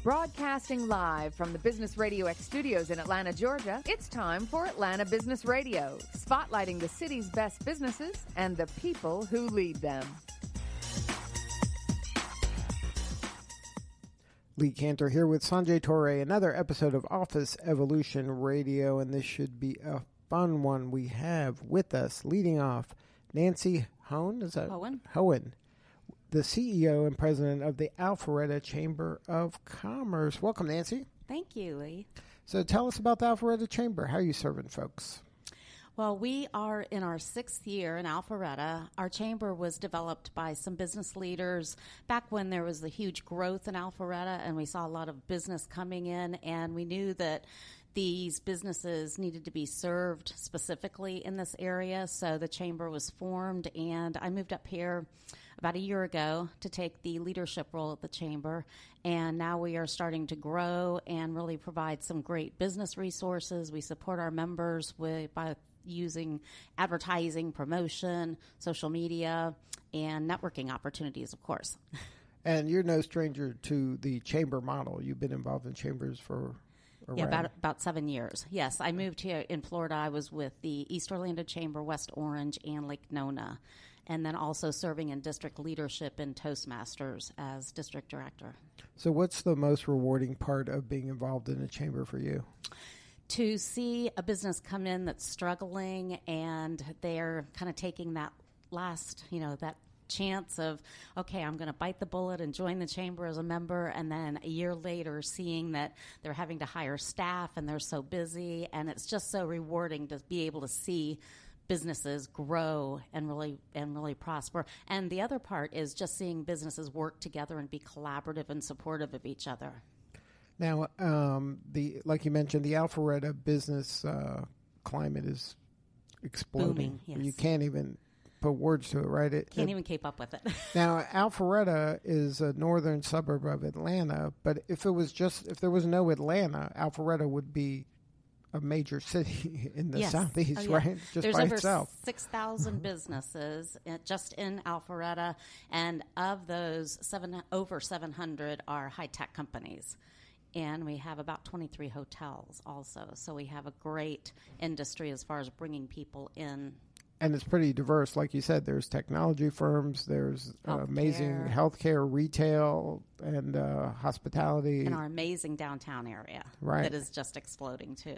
Broadcasting live from the Business Radio X studios in Atlanta, Georgia, it's time for Atlanta Business Radio, spotlighting the city's best businesses and the people who lead them. Lee Cantor here with Sanjay Torre, another episode of Office Evolution Radio, and this should be a fun one. We have with us, leading off, Nancy Hoehn. Is that Hoehn, the CEO and president of the Alpharetta Chamber of Commerce. Welcome, Nancy. Thank you, Lee. So tell us about the Alpharetta Chamber. How are you serving folks? Well, we are in our 6th year in Alpharetta. Our chamber was developed by some business leaders back when there was the huge growth in Alpharetta, and we saw a lot of business coming in, and we knew that these businesses needed to be served specifically in this area, so the chamber was formed, and I moved up here about a year ago to take the leadership role at the chamber, and now we are starting to grow and really provide some great business resources. We support our members by using advertising, promotion, social media, and networking opportunities, of course. And you're no stranger to the chamber model. You've been involved in chambers for about 7 years. Yes, I moved here in Florida. I was with the East Orlando Chamber, West Orange, and Lake Nona, and then also serving in district leadership in Toastmasters as district director. So what's the most rewarding part of being involved in a chamber for you? To see a business come in that's struggling and they're kind of taking that last, that chance of, okay, I'm going to bite the bullet and join the chamber as a member, and then a year later seeing that they're having to hire staff and they're so busy, and it's just so rewarding to be able to see businesses grow and really prosper. And the other part is just seeing businesses work together and be collaborative and supportive of each other. Now, like you mentioned, the Alpharetta business climate is exploding. Booming, yes. You can't even put words to it, right? Can't even keep up with it. Now, Alpharetta is a northern suburb of Atlanta, but if there was no Atlanta, Alpharetta would be a major city in the southeast, right? Just There's by over itself. 6,000 businesses just in Alpharetta, and of those, over 700 are high-tech companies. And we have about 23 hotels also. So we have a great industry as far as bringing people in. And it's pretty diverse. Like you said, there's technology firms, there's amazing healthcare, retail, and hospitality. And our amazing downtown area that is just exploding too.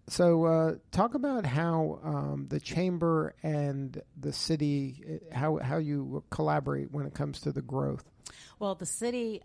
So talk about how the chamber and the city, how you collaborate when it comes to the growth. Well, the city...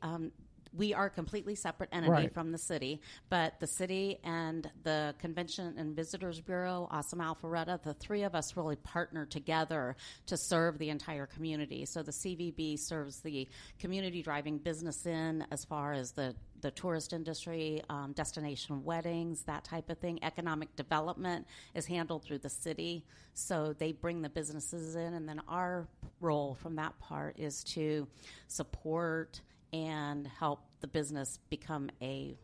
we are a completely separate entity from the city, but the city and the Convention and Visitors Bureau, Awesome Alpharetta, the three of us really partner together to serve the entire community. So the CVB serves the community driving business in as far as the tourist industry, destination weddings, that type of thing. Economic development is handled through the city, so they bring the businesses in, and then our role from that part is to support and help the business become a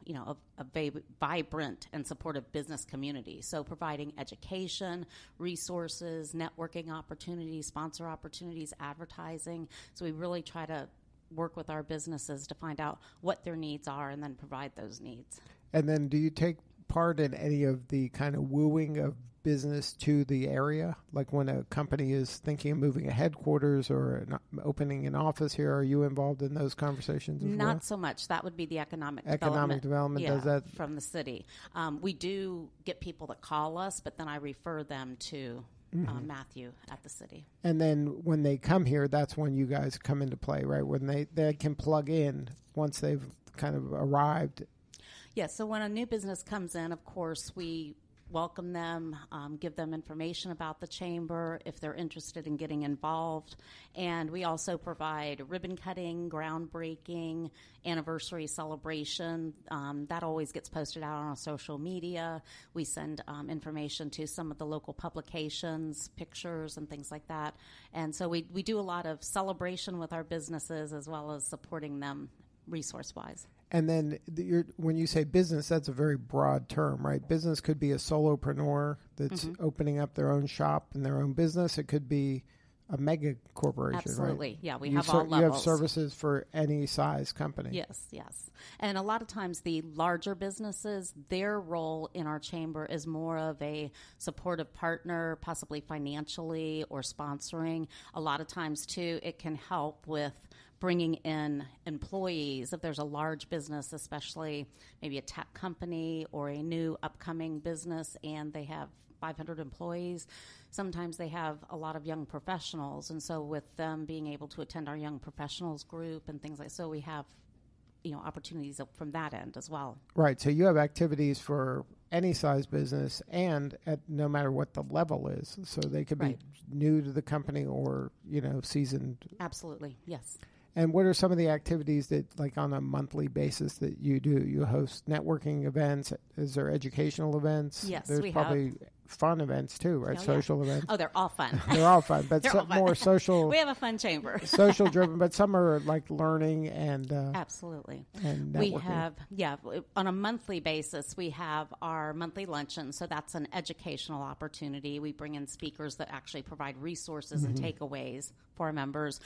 vibrant and supportive business community. So providing education, resources, networking opportunities, sponsor opportunities, advertising. So we really try to work with our businesses to find out what their needs are and then provide those needs. And then do you take part in any of the kind of wooing of business to the area? Like when a company is thinking of moving a headquarters or opening an office here, are you involved in those conversations as well? Not so much. That would be the economic development does that from the city. We do get people that call us, but then I refer them to Matthew at the city. And then when they come here, that's when you guys come into play, right? When they can plug in once they've kind of arrived. Yes, so when a new business comes in, of course, we welcome them, give them information about the chamber if they're interested in getting involved. And we also provide ribbon cutting, groundbreaking, anniversary celebration. That always gets posted out on our social media. We send information to some of the local publications, pictures, and things like that. And so we do a lot of celebration with our businesses as well as supporting them resource-wise. And then when you say business, that's a very broad term, right? Business could be a solopreneur that's opening up their own shop and their own business. It could be a mega corporation, Absolutely. right? Yeah, we have all levels. You have services for any size company. Yes. And a lot of times the larger businesses, their role in our chamber is more of a supportive partner, possibly financially or sponsoring. A lot of times, too, it can help with bringing in employees. If there's a large business, especially maybe a tech company or a new upcoming business, and they have 500 employees, sometimes they have a lot of young professionals. And so with them being able to attend our young professionals group and things like so, we have opportunities from that end as well. Right. So you have activities for any size business and at no matter what the level is. So they could be new to the company or, seasoned. Absolutely. Yes. And what are some of the activities that, like on a monthly basis, that you do? You host networking events. Is there educational events? Yes, There's probably fun events too, right? Social events. Oh, they're all fun. They're all fun, but more social. We have a fun chamber. Social driven, but some are like learning and absolutely. And networking. We have on a monthly basis we have our monthly luncheon, so that's an educational opportunity. We bring in speakers that actually provide resources and takeaways for our members.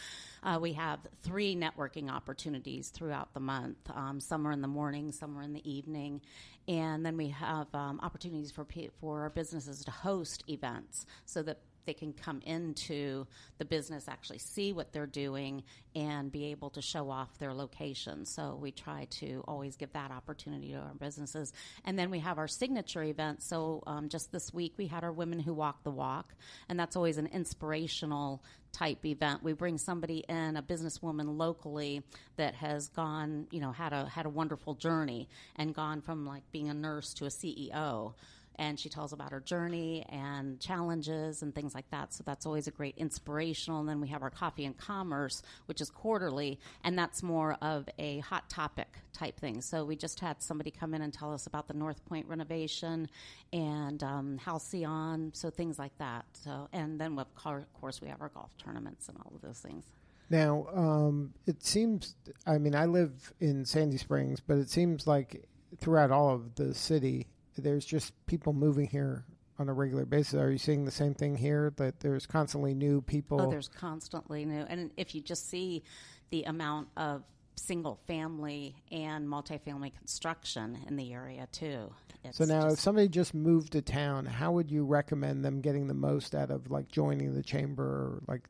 We have 3 networking opportunities throughout the month. Some are in the morning, some are in the evening. And then we have opportunities for our businesses to host events so that they can come into the business, actually see what they're doing, and be able to show off their location. So we try to always give that opportunity to our businesses. And then we have our signature events. So just this week we had our Women Who Walk the Walk, and that's always an inspirational type event. We bring somebody in, a businesswoman locally that has gone, had a wonderful journey and gone from like being a nurse to a CEO. And she tells about her journey and challenges and things like that. So that's always a great inspirational. And then we have our Coffee and Commerce, which is quarterly, and that's more of a hot topic type thing. So we just had somebody come in and tell us about the North Point renovation and Halcyon, so things like that. So, and then of course we have our golf tournaments and all of those things. Now, it seems, I live in Sandy Springs, but it seems like throughout all of the city, there's just people moving here on a regular basis. Are you seeing the same thing here, that there's constantly new people? Oh, there's constantly new. And if you just see the amount of single-family and multifamily construction in the area, too. So now if somebody just moved to town, how would you recommend them getting the most out of, like, joining the chamber, or,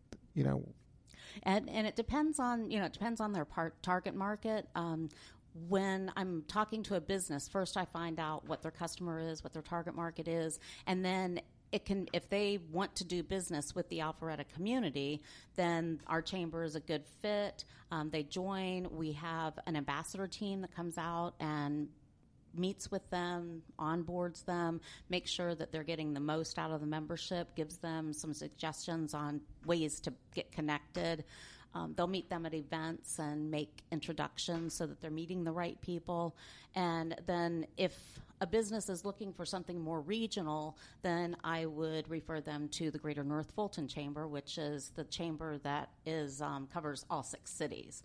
And it depends on, their target market. When I'm talking to a business, first I find out what their customer is, what their target market is, and then if they want to do business with the Alpharetta community, then our chamber is a good fit. They join. We have an ambassador team that comes out and meets with them, onboards them, makes sure that they're getting the most out of the membership, gives them some suggestions on ways to get connected. They'll meet them at events and make introductions so that they're meeting the right people. And then if a business is looking for something more regional, then I would refer them to the Greater North Fulton Chamber, which is the chamber that covers all 6 cities.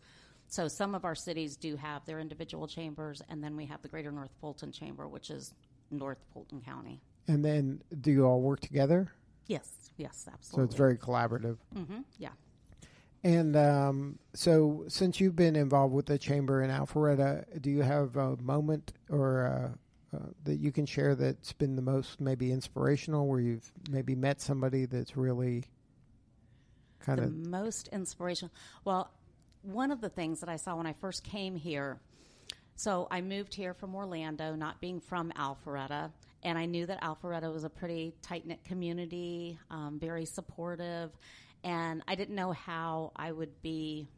So some of our cities do have their individual chambers, and then we have the Greater North Fulton Chamber, which is North Fulton County. And then do you all work together? Yes, absolutely. So it's very collaborative. Mm-hmm, yeah. And so since you've been involved with the chamber in Alpharetta, do you have a moment or that you can share that's been the most maybe inspirational, where you've maybe met somebody that's really kind of... The most inspirational? Well, one of the things that I saw when I first came here, so I moved here from Orlando, not being from Alpharetta, and I knew that Alpharetta was a pretty tight-knit community, very supportive. And I didn't know how I would be,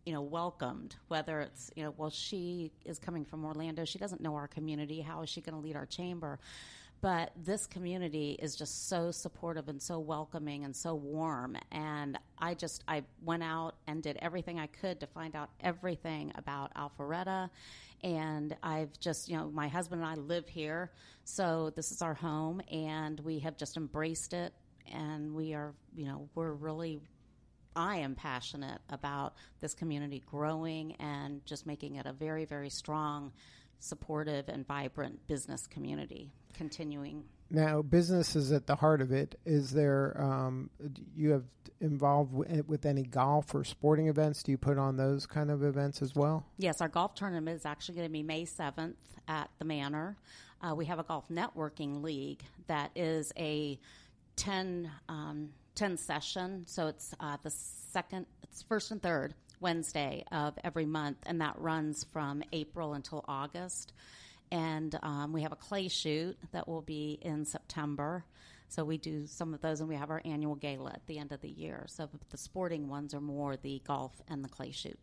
welcomed, whether it's, she is coming from Orlando. She doesn't know our community. How is she going to lead our chamber? But this community is just so supportive and so welcoming and so warm. And I went out and did everything I could to find out everything about Alpharetta. And I've just, my husband and I live here. So this is our home, and we have just embraced it. And we are, I am passionate about this community growing and just making it a very, very strong, supportive, and vibrant business community, continuing. Now, business is at the heart of it. Is there, you have involved with any golf or sporting events? Do you put on those kind of events as well? Yes, our golf tournament is actually going to be May 7th at the Manor. We have a golf networking league that is a 10 session. So it's it's first and third Wednesday of every month, and that runs from April until August. And we have a clay shoot that will be in September. So we do some of those, and we have our annual gala at the end of the year. So the sporting ones are more the golf and the clay shoot.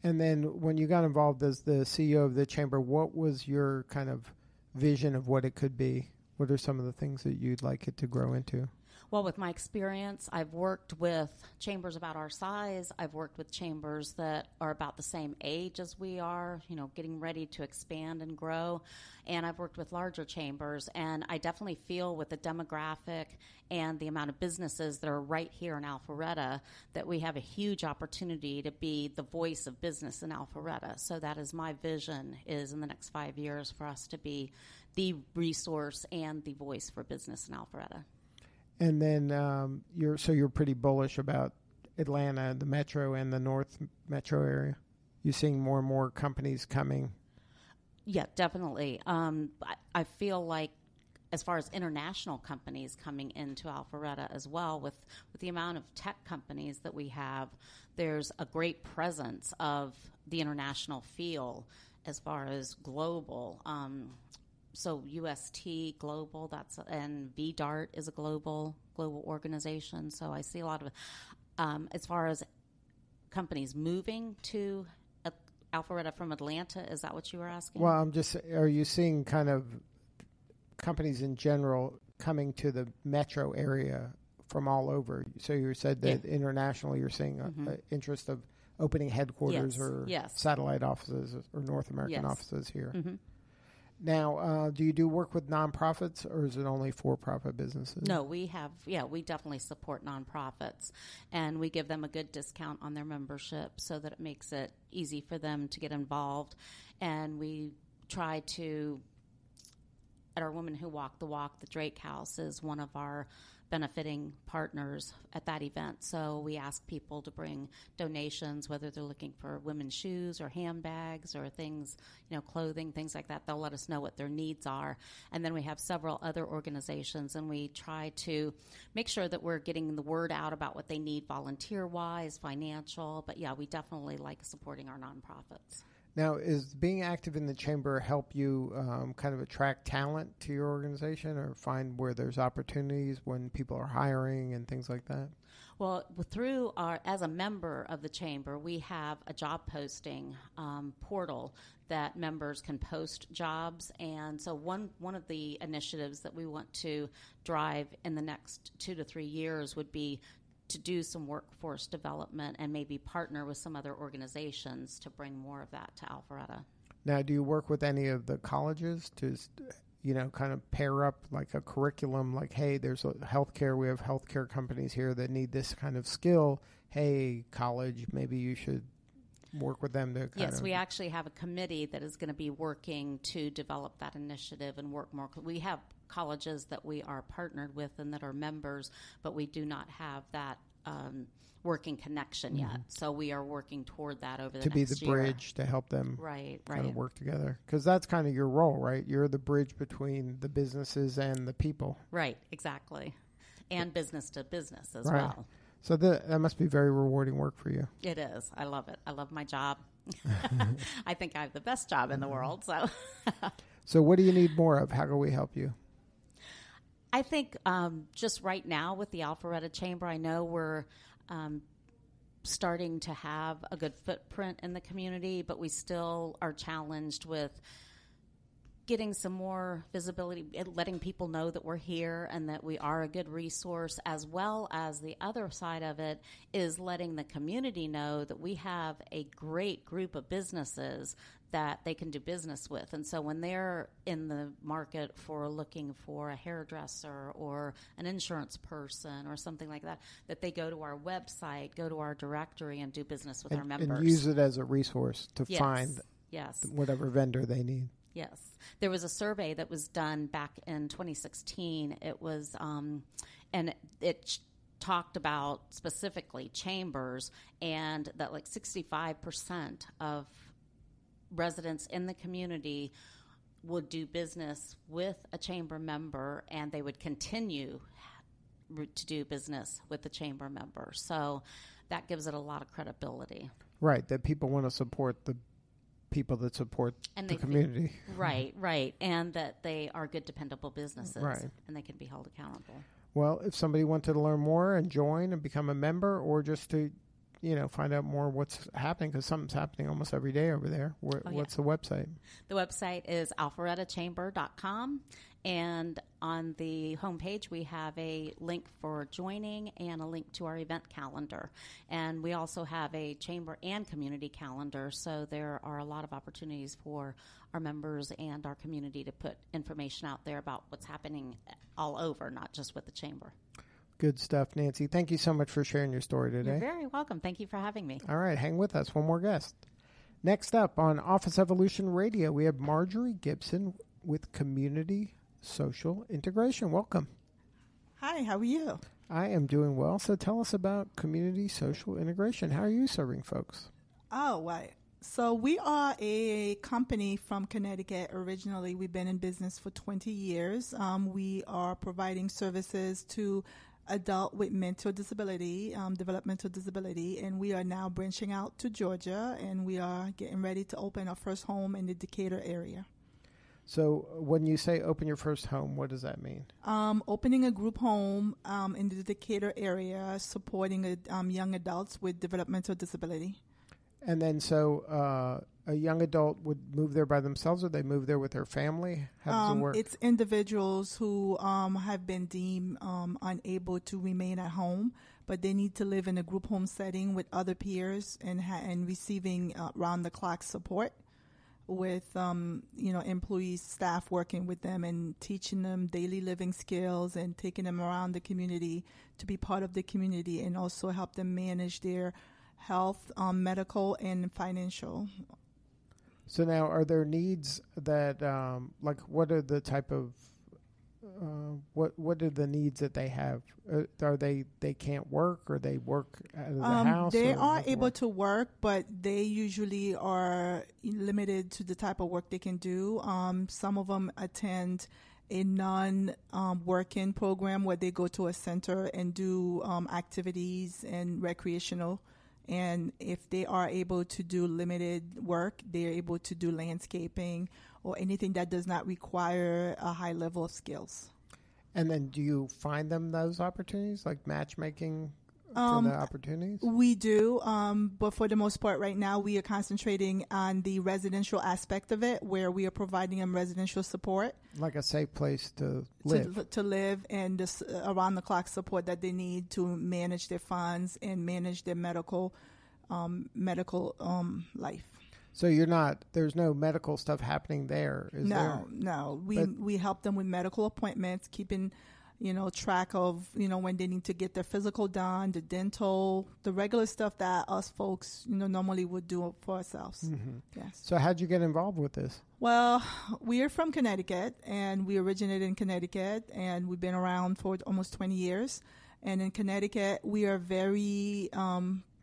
And then when you got involved as the CEO of the chamber, what was your kind of vision of what it could be? What are some of the things that you'd like it to grow into? Well, with my experience, I've worked with chambers about our size. I've worked with chambers that are about the same age as we are, getting ready to expand and grow. And I've worked with larger chambers. And I definitely feel with the demographic and the amount of businesses that are right here in Alpharetta that we have a huge opportunity to be the voice of business in Alpharetta. So that is my vision, is in the next 5 years for us to be the resource and the voice for business in Alpharetta. And then you're pretty bullish about Atlanta, the metro, and the North Metro area. You're seeing more and more companies coming. Yeah, definitely. I feel like as far as international companies coming into Alpharetta as well, with the amount of tech companies that we have, there's a great presence of the international feel as far as global. So UST Global, and VDART is a global organization. So I see a lot of, as far as companies moving to Alpharetta from Atlanta, is that what you were asking? Well, are you seeing kind of companies in general coming to the metro area from all over? So you said that internationally you're seeing an interest of opening headquarters or satellite offices or North American offices here. Mm-hmm. Now, do you do work with nonprofits, or is it only for-profit businesses? No, we definitely support nonprofits, and we give them a good discount on their membership so that it makes it easy for them to get involved. And we try to, at our Women Who Walk the Walk, the Drake House is one of our benefiting partners at that event. So we ask people to bring donations, whether they're looking for women's shoes or handbags or things, clothing, things like that. They'll let us know what their needs are. And then we have several other organizations, and we try to make sure that we're getting the word out about what they need volunteer-wise, financial. But, yeah, we definitely like supporting our nonprofits. Now, is being active in the chamber help you kind of attract talent to your organization or find where there's opportunities when people are hiring and things like that? Well, as a member of the chamber, we have a job posting portal that members can post jobs. And so one of the initiatives that we want to drive in the next 2 to 3 years would be to do some workforce development and maybe partner with some other organizations to bring more of that to Alpharetta. Now, do you work with any of the colleges to, kind of pair up like a curriculum, like, hey, there's healthcare, we have healthcare companies here that need this kind of skill. Hey, college, maybe you should work with them to Yes, we actually have a committee that is going to be working to develop that initiative and work more. We have colleges that we are partnered with and that are members, but we do not have that working connection yet. So we are working toward that over the next year. To be the bridge to help them kind of work together. Because that's kind of your role, right? You're the bridge between the businesses and the people. Right, exactly. And business to business as well. So that must be very rewarding work for you. It is. I love it. I love my job. I think I have the best job in the world. So what do you need more of? How can we help you? I think just right now with the Alpharetta Chamber, I know we're starting to have a good footprint in the community, but we still are challenged with getting some more visibility, letting people know that we're here and that we are a good resource, as well as the other side of it is letting the community know that we have a great group of businesses that they can do business with. And so when they're in the market for looking for a hairdresser or an insurance person or something like that, that they go to our website, go to our directory and do business with our members. And use it as a resource to find whatever vendor they need. Yes. There was a survey that was done back in 2016. It was, and it talked about specifically chambers, and that like 65% of residents in the community would do business with a chamber member, and they would continue to do business with the chamber member. So that gives it a lot of credibility. Right, that people want to support the people that support the community. Right, and that they are good, dependable businesses, right, and they can be held accountable. Well, if somebody wanted to learn more and join and become a member, or just to, find out more what's happening, because something's happening almost every day over there. What's the website? The website is alpharettachamber.com, and on the homepage we have a link for joining and a link to our event calendar. And we also have a chamber and community calendar, so there are a lot of opportunities for our members and our community to put information out there about what's happening all over, not just with the chamber. Good stuff, Nancy. Thank you so much for sharing your story today. You're very welcome. Thank you for having me. All right, hang with us. One more guest. Next up on Office Evolution Radio, we have Marjorie Gibson with Community Social Integration. Welcome. Hi, how are you? I am doing well. So tell us about Community Social Integration. How are you serving folks? Oh, right. So we are a company from Connecticut. Originally, we've been in business for 20 years. We are providing services to adult with mental disability, developmental disability, and we are now branching out to Georgia, and we are getting ready to open our first home in the Decatur area. So when you say open your first home, what does that mean? Opening a group home in the Decatur area, supporting young adults with developmental disability. And then so a young adult would move there by themselves, or they move there with their family? How does it work? It's individuals who have been deemed unable to remain at home, but they need to live in a group home setting with other peers and receiving round-the-clock support with employees, staff working with them and teaching them daily living skills and taking them around the community to be part of the community, and also help them manage their health, medical, and financial. So now, are there needs that, what are the type of, what are the needs that they have? Are they can't work, or they work out of the house? They are able to work, but they usually are limited to the type of work they can do. Some of them attend a non-working program where they go to a center and do activities and recreational. And if they are able to do limited work, they're able to do landscaping or anything that does not require a high level of skills. And then do you find them those opportunities, like matchmaking for the opportunities? We do, but for the most part right now we are concentrating on the residential aspect of it, where we are providing them residential support. Like a safe place to live. To live, and this around-the-clock support that they need to manage their funds and manage their medical life. So there's no medical stuff happening there, is there? No. We help them with medical appointments, keeping track of, when they need to get their physical done, the dental, the regular stuff that us folks, normally would do for ourselves. Mm-hmm. Yes. So how'd you get involved with this? Well, we are from Connecticut, and we originated in Connecticut, and we've been around for almost 20 years. And in Connecticut, we are very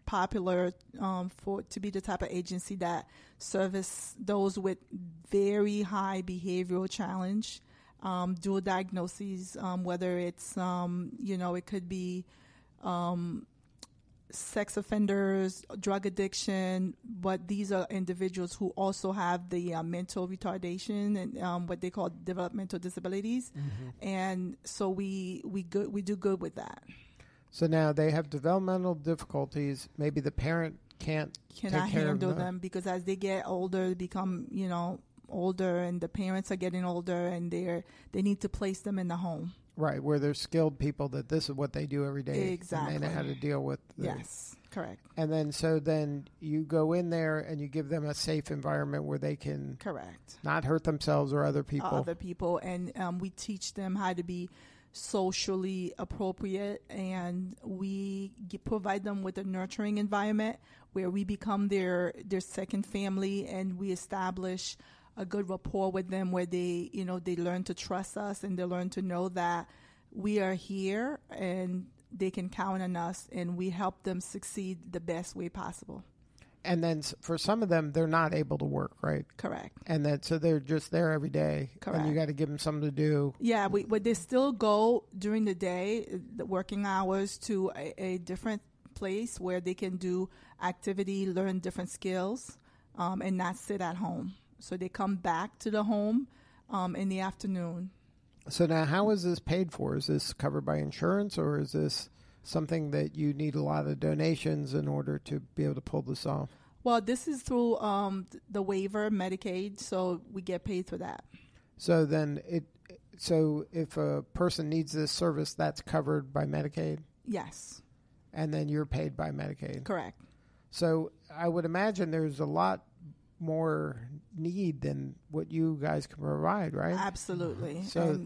popular to be the type of agency that service those with very high behavioral challenge. Dual diagnoses, whether it's, it could be sex offenders, drug addiction, but these are individuals who also have the mental retardation and what they call developmental disabilities. Mm-hmm. And so we do good with that. So now they have developmental difficulties. Maybe the parent cannot handle them because as they get older, they become, older, and the parents are getting older, and they need to place them in the home. Right, where they're skilled people that this is what they do every day. Exactly. And they know how to deal with Yes, correct. And then you go in there and you give them a safe environment where they can not hurt themselves or other people. And we teach them how to be socially appropriate, and we provide them with a nurturing environment where we become their second family, and we establish a good rapport with them where they, they learn to trust us and they learn to know that we are here and they can count on us and we help them succeed the best way possible. And then for some of them, they're not able to work, right? Correct. And so they're just there every day. Correct. And you got to give them something to do. Yeah, but they still go during the day, the working hours, to a different place where they can do activity, learn different skills, and not sit at home. So they come back to the home in the afternoon. So now how is this paid for? Is this covered by insurance, or is this something that you need a lot of donations in order to be able to pull this off? Well, this is through the waiver, Medicaid, so we get paid for that. So then so if a person needs this service, that's covered by Medicaid? Yes. And then you're paid by Medicaid? Correct. So I would imagine there's a lot more need than what you guys can provide, right? Absolutely. So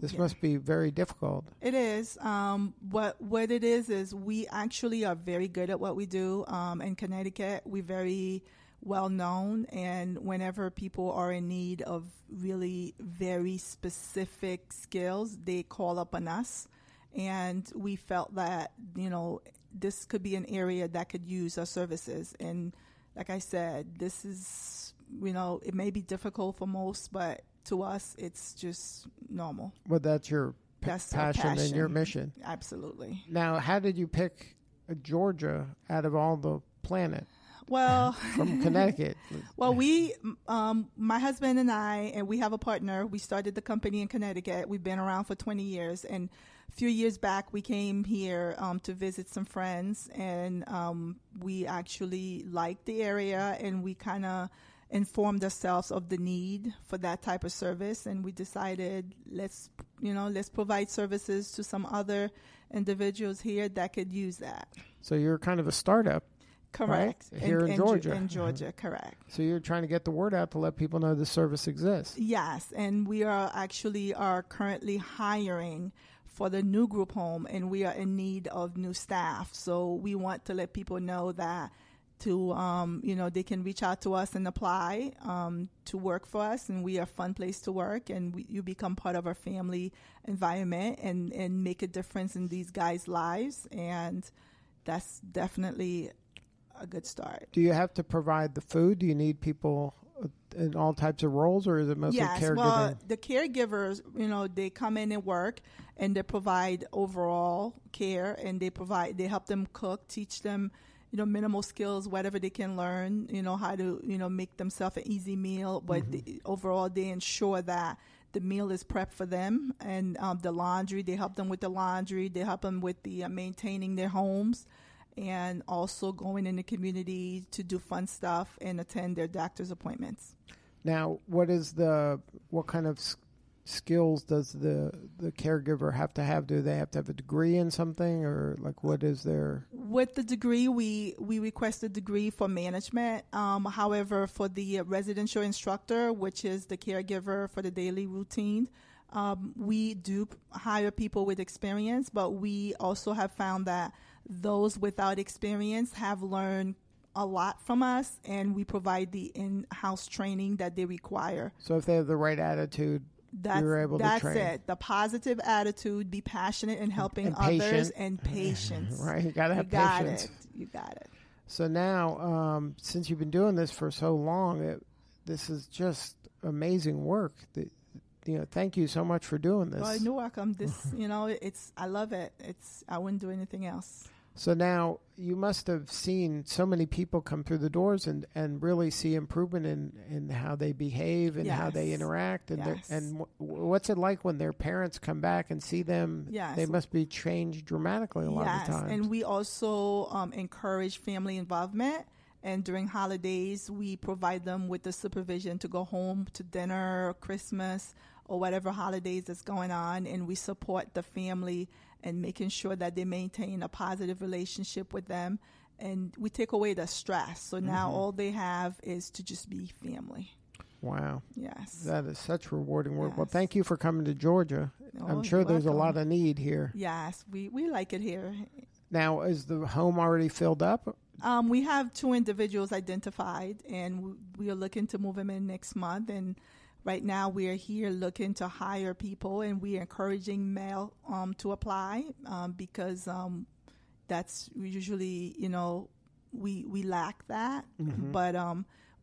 this must be very difficult. It is. What it is we actually are very good at what we do. In Connecticut, we're very well known, and whenever people are in need of really very specific skills, they call up on us. And we felt that, this could be an area that could use our services. And like I said, this is, it may be difficult for most, but to us, it's just normal. Well, that's your passion and your mission. Absolutely. Now, how did you pick Georgia out of all the planet? Well, from Connecticut. Well, my husband and I, and we have a partner, we started the company in Connecticut. We've been around for 20 years. And a few years back, we came here to visit some friends, and we actually liked the area, and we kind of informed ourselves of the need for that type of service. And we decided, let's provide services to some other individuals here that could use that. So you're kind of a startup. Correct. Right? Here in Georgia. In Georgia, correct. So you're trying to get the word out to let people know the service exists. Yes, and we are currently hiring for the new group home, and we are in need of new staff. So we want to let people know that they can reach out to us and apply to work for us, and we are a fun place to work, and you become part of our family environment and make a difference in these guys' lives, and that's definitely a good start. Do you have to provide the food? Do you need people in all types of roles, or is it mostly caregiving? Yes, well, the caregivers, they come in and work, and they provide overall care, and they help them cook, teach them, minimal skills, whatever they can learn, how to, make themselves an easy meal, but overall they ensure that the meal is prepped for them, and the laundry, they help them with the laundry, they help them with the maintaining their homes, and also going in the community to do fun stuff and attend their doctor's appointments. Now, what kind of skills does the caregiver have to have? Do they have to have a degree in something, or what is their? With the degree, we request a degree for management. However, for the residential instructor, which is the caregiver for the daily routine, we do hire people with experience, but we also have found that those without experience have learned a lot from us, and we provide the in-house training that they require. So if they have the right attitude, you're able to train. That's it. The positive attitude, be passionate in helping and others, and patience. Right, you got to have patience. You got it. So now, since you've been doing this for so long, this is just amazing work. Thank you so much for doing this. Well, you're welcome. I love it. I wouldn't do anything else. So now you must have seen so many people come through the doors and really see improvement in how they behave and how they interact. And what's it like when their parents come back and see them? Yes. They must be changed dramatically a lot of the times. And we also encourage family involvement. And during holidays, we provide them with the supervision to go home to dinner, Christmas, or whatever holidays that's going on. And we support the family and making sure that they maintain a positive relationship with them. And we take away the stress. So now all they have is to just be family. Wow. Yes. That is such rewarding work. Yes. Well, thank you for coming to Georgia. I'm sure there's a lot of need here. Yes, we like it here. Now, is the home already filled up? We have 2 individuals identified, and we are looking to move them in next month. And right now, we are here looking to hire people, and we are encouraging male to apply because that's usually, we lack that. Mm-hmm. But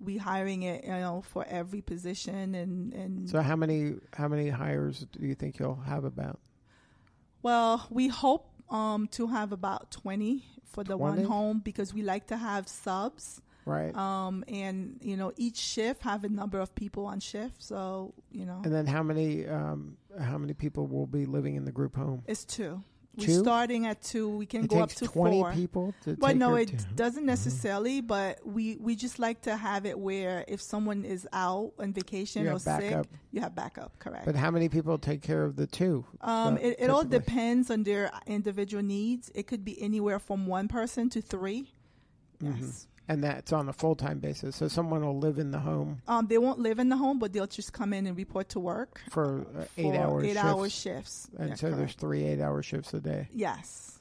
we hiring it, for every position. And so how many hires do you think you'll have about? Well, we hope to have about 20 for the 20? one home, because we like to have subs. Right. And each shift have a number of people on shift. So, And then how many people will be living in the group home? It's 2. 2? We're starting at 2. We can go up to 20 4. people to but take no, her it to. doesn't necessarily. But we just like to have it where if someone is out on vacation or sick, you have backup. Correct. But how many people take care of the 2? It all depends on their individual needs. It could be anywhere from 1 person to 3. Yes. Mm-hmm. And that's on a full-time basis. So someone will live in the home. They won't live in the home, but they'll just come in and report to work. For 8-hour shifts. 8-hour shifts. And so there's 3 8-hour shifts a day. Yes.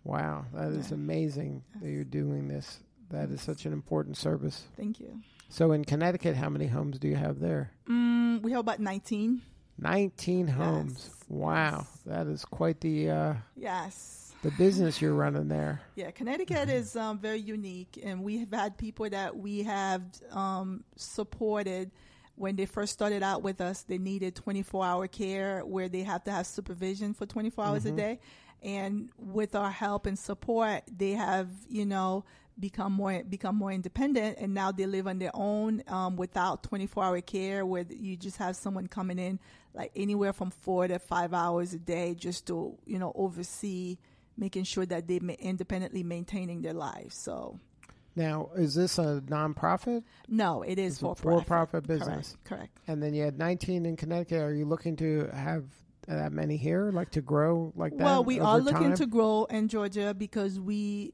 Wow. That is amazing that you're doing this. That is such an important service. Thank you. So in Connecticut, how many homes do you have there? We have about 19. 19 homes. Yes. Wow. That is quite the... yes. The business you're running there. Yeah, Connecticut is very unique, and we have had people that we have supported when they first started out with us. They needed 24-hour care where they have to have supervision for 24 hours a day. And with our help and support, they have, become more independent, and now they live on their own without 24-hour care, where you just have someone coming in like anywhere from 4 to 5 hours a day just to, oversee, making sure that they independently maintaining their lives. So, now, is this a nonprofit? No, it is for-profit business. Correct. And then you had 19 in Connecticut. Are you looking to have that many here, like to grow like that? Well, we are looking time? to grow in Georgia because we,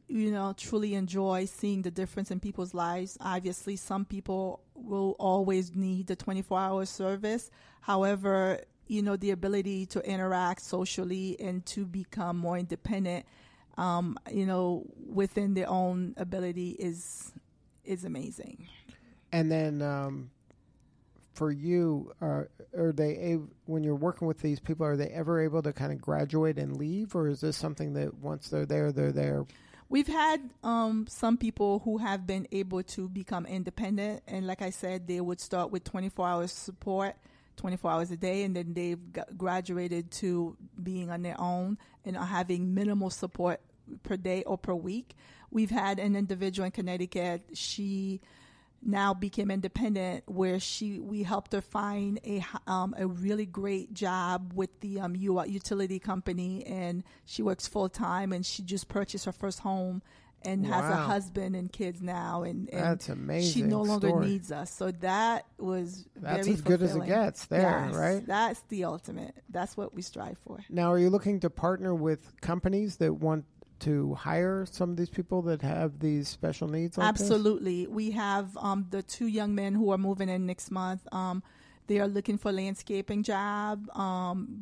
truly enjoy seeing the difference in people's lives. Obviously, some people will always need the 24-hour service. However, the ability to interact socially and to become more independent, within their own ability is amazing. And then for you, are they when you're working with these people, are they ever able to kind of graduate and leave, or is this something that once they're there, they're there? We've had some people who have been able to become independent, and like I said, they would start with 24 hours support, 24 hours a day, and then they've graduated to being on their own and having minimal support per day or per week. We've had an individual in Connecticut. She now became independent, where we helped her find a really great job with the utility company, and she works full time, and she just purchased her first home and has a husband and kids now, and that's amazing. She no longer needs us. So that was that's very as good as it gets there, yes, right? That's the ultimate. That's what we strive for. Now, are you looking to partner with companies that want to hire some of these people that have these special needs? Like Absolutely. this? We have the 2 young men who are moving in next month. They are looking for a landscaping job.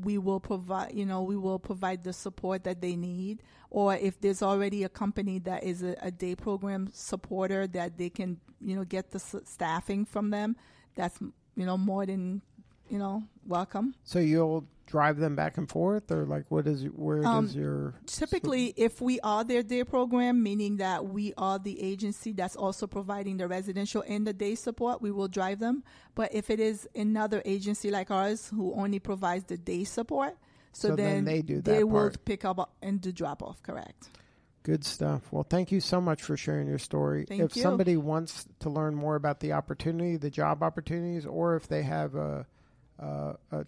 We will provide the support that they need. Or if there's already a company that is a day program supporter that they can, get the staffing from them, that's, more than, welcome. So you'll drive them back and forth, or like where does your... Typically, if we are their day program, meaning that we are the agency that's also providing the residential and the day support, we will drive them. But if it is another agency like ours who only provides the day support, so then they do that they will part. pick up and do drop off. Correct. Good stuff. Well, thank you so much for sharing your story. If somebody wants to learn more about the opportunity, the job opportunities, or if they have a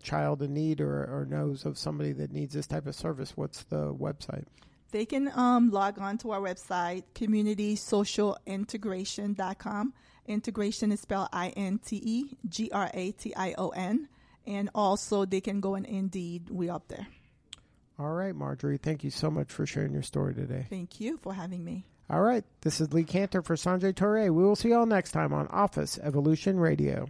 child in need or knows of somebody that needs this type of service, what's the website? They can log on to our website, communitysocialintegration.com. Integration is spelled INTEGRATION. And also they can go on Indeed. We're up there. All right, Marjorie. Thank you so much for sharing your story today. Thank you for having me. All right. This is Lee Cantor for Sanjay Torre. We will see you all next time on Office Evolution Radio.